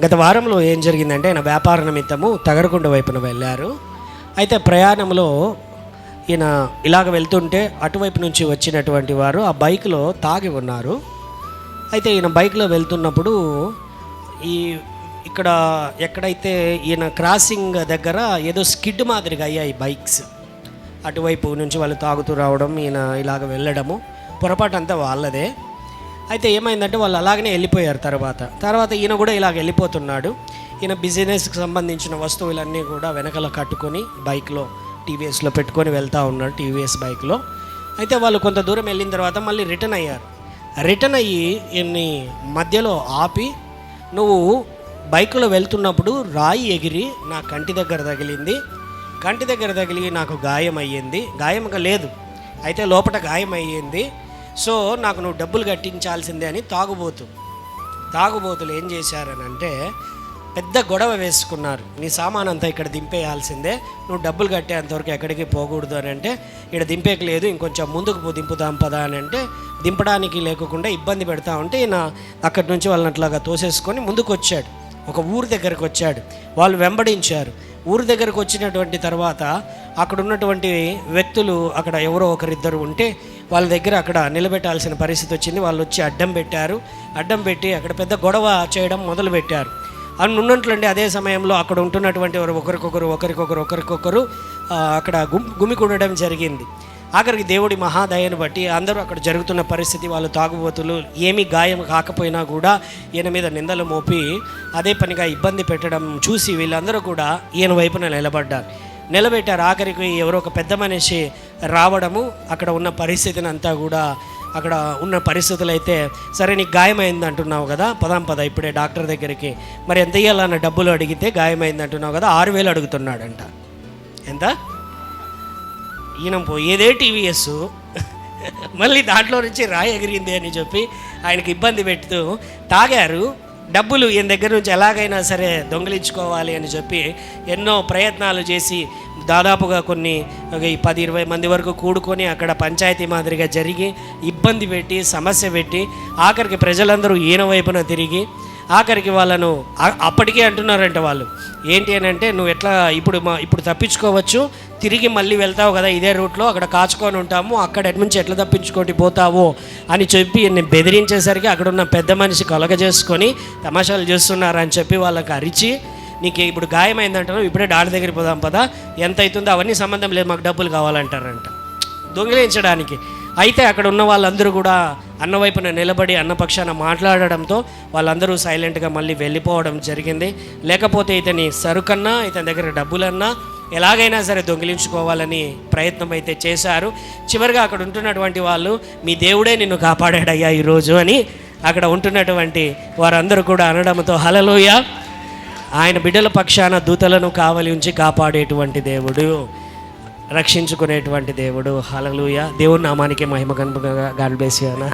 గత వారంలో ఏం జరిగిందంటే ఆయన వ్యాపార నిమిత్తము తగరకుండ వైపున వెళ్ళారు. అయితే ప్రయాణంలో ఈయన ఇలాగ వెళ్తుంటే అటువైపు నుంచి వచ్చినటువంటి వారు ఆ బైక్లో తాగి ఉన్నారు. అయితే ఈయన బైక్లో వెళ్తున్నప్పుడు ఇక్కడ ఎక్కడైతే ఈయన క్రాసింగ్ దగ్గర ఏదో స్కిడ్ మాదిరిగా అయ్యాయి బైక్స్. అటువైపు నుంచి వాళ్ళు తాగుతూ రావడం, ఈయన ఇలాగ వెళ్ళడము, పొరపాటు అంతా వాళ్ళదే. అయితే ఏమైందంటే వాళ్ళు అలాగనే వెళ్ళిపోయారు. తర్వాత ఈయన కూడా ఇలాగ వెళ్ళిపోతున్నాడు. ఈయన బిజినెస్కి సంబంధించిన వస్తువులన్నీ కూడా వెనకాల కట్టుకొని బైక్లో టీవీఎస్లో పెట్టుకొని వెళ్తూ ఉన్నాడు, టీవీఎస్ బైక్లో. అయితే వాళ్ళు కొంత దూరం వెళ్ళిన తర్వాత మళ్ళీ రిటర్న్ అయ్యారు. రిటర్న్ అయ్యి ఈయన్ని మధ్యలో ఆపి, నువ్వు బైక్లో వెళ్తున్నప్పుడు రాయి ఎగిరి నా కంటి దగ్గర తగిలింది, కంటి దగ్గర తగిలి నాకు గాయం అయ్యింది, గాయంగా లేదు అయితే లోపల గాయం అయ్యింది, సో నాకు నువ్వు డబ్బులు కట్టించాల్సిందే అని తాగుబోతులు ఏం చేశారనంటే పెద్ద గొడవ వేసుకున్నారు. నీ సామాన్ అంతా ఇక్కడ దింపేయాల్సిందే, నువ్వు డబ్బులు కట్టేంతవరకు ఎక్కడికి పోకూడదు అని అంటే, ఇక్కడ దింపేయలేదు, ఇంకొంచెం ముందుకు దింపుదాం పదా అని అంటే దింపడానికి లేకుండా ఇబ్బంది పెడతా ఉంటే ఈయన అక్కడి నుంచి వాళ్ళని అట్లాగా తోసేసుకొని ముందుకు వచ్చాడు. ఒక ఊరి దగ్గరకు వచ్చాడు. వాళ్ళు వెంబడించారు. ఊరి దగ్గరకు వచ్చినటువంటి తర్వాత అక్కడ ఉన్నటువంటి వ్యక్తులు, అక్కడ ఎవరో ఒకరిద్దరు ఉంటే వాళ్ళ దగ్గర అక్కడ నిలబెట్టాల్సిన పరిస్థితి వచ్చింది. వాళ్ళు వచ్చి అడ్డం పెట్టి అక్కడ పెద్ద గొడవ చేయడం మొదలుపెట్టారు. అని ఉన్నట్లండి అదే సమయంలో అక్కడ ఉంటున్నటువంటి వారు ఒకరికొకరు అక్కడ గుమికూడడం జరిగింది. ఆఖరికి దేవుడి మహాదయను బట్టి అందరూ అక్కడ జరుగుతున్న పరిస్థితి, వాళ్ళు తాగుబోతులు ఏమీ గాయం కాకపోయినా కూడా ఈయన మీద నిందలు మోపి అదే పనిగా ఇబ్బంది పెట్టడం చూసి వీళ్ళందరూ కూడా ఈయన వైపున నిలబెట్టారు. ఆఖరికి ఎవరో ఒక పెద్ద మనిషి రావడము, అక్కడ ఉన్న పరిస్థితిని అంతా కూడా, అక్కడ ఉన్న పరిస్థితులు అయితే, సరే నీకు గాయమైంది అంటున్నావు కదా, పద ఇప్పుడే డాక్టర్ దగ్గరికి, మరి ఎంత ఇవ్వాలన్న డబ్బులు అడిగితే గాయమైంది అంటున్నావు కదా, 6,000 అడుగుతున్నాడంట. ఎంత? ఈయన పోయేదే టీవీఎస్, మళ్ళీ దాంట్లో నుంచి రాయి ఎగిరింది అని చెప్పి ఆయనకి ఇబ్బంది పెడుతూ తాగారు. డబ్బులు ఈయన దగ్గర నుంచి ఎలాగైనా సరే దొంగిలించుకోవాలి అని చెప్పి ఎన్నో ప్రయత్నాలు చేసి దాదాపుగా కొన్ని 10-20 మంది వరకు కూడుకొని అక్కడ పంచాయతీ మాదిరిగా జరిగి ఇబ్బంది పెట్టి సమస్య పెట్టి ఆఖరికి ప్రజలందరూ ఈయన వైపున తిరిగి ఆఖరికి వాళ్ళను అప్పటికే అంటున్నారంట వాళ్ళు, ఏంటి అని అంటే, నువ్వు ఎట్లా ఇప్పుడు తప్పించుకోవచ్చు, తిరిగి మళ్ళీ వెళ్తావు కదా ఇదే రూట్లో, అక్కడ కాచుకొని ఉంటాము, అక్కడ నుంచి ఎట్లా తప్పించుకోటి పోతావో అని చెప్పి నేను బెదిరించేసరికి అక్కడ ఉన్న పెద్ద మనిషి కలగజేసుకొని తమాషాలు చేస్తున్నారని చెప్పి వాళ్ళకి అరిచి, నీకు ఇప్పుడు గాయమైందంటారు, ఇప్పుడే డాక్టర్ దగ్గరికి పోదాం పదా, ఎంత అవుతుందో అవన్నీ సంబంధం లేదు, మాకు డబ్బులు కావాలంటారంట దొంగిలించడానికి. అయితే అక్కడ ఉన్న వాళ్ళందరూ కూడా అన్న వైపున నిలబడి అన్నపక్షాన మాట్లాడడంతో వాళ్ళందరూ సైలెంట్గా మళ్ళీ వెళ్ళిపోవడం జరిగింది. లేకపోతే ఇతని సరుకన్నా ఇతని దగ్గర డబ్బులన్నా ఎలాగైనా సరే దొంగిలించుకోవాలని ప్రయత్నం అయితే చేశారు. చివరిగా అక్కడ ఉంటున్నటువంటి వాళ్ళు, మీ దేవుడే నిన్ను కాపాడాడయ్యా ఈరోజు అని అక్కడ ఉంటున్నటువంటి వారందరూ కూడా అనడంతో, హల్లెలూయా, ఆయన బిడ్డల పక్షాన దూతలను కావలి ఉంచి కాపాడేటువంటి దేవుడు, రక్షించుకునేటువంటి దేవుడు. హల్లెలూయా, దేవుని నామానికి మహిమ కలుగుగాక. గాడ్ బ్లెస్ యు అన్న.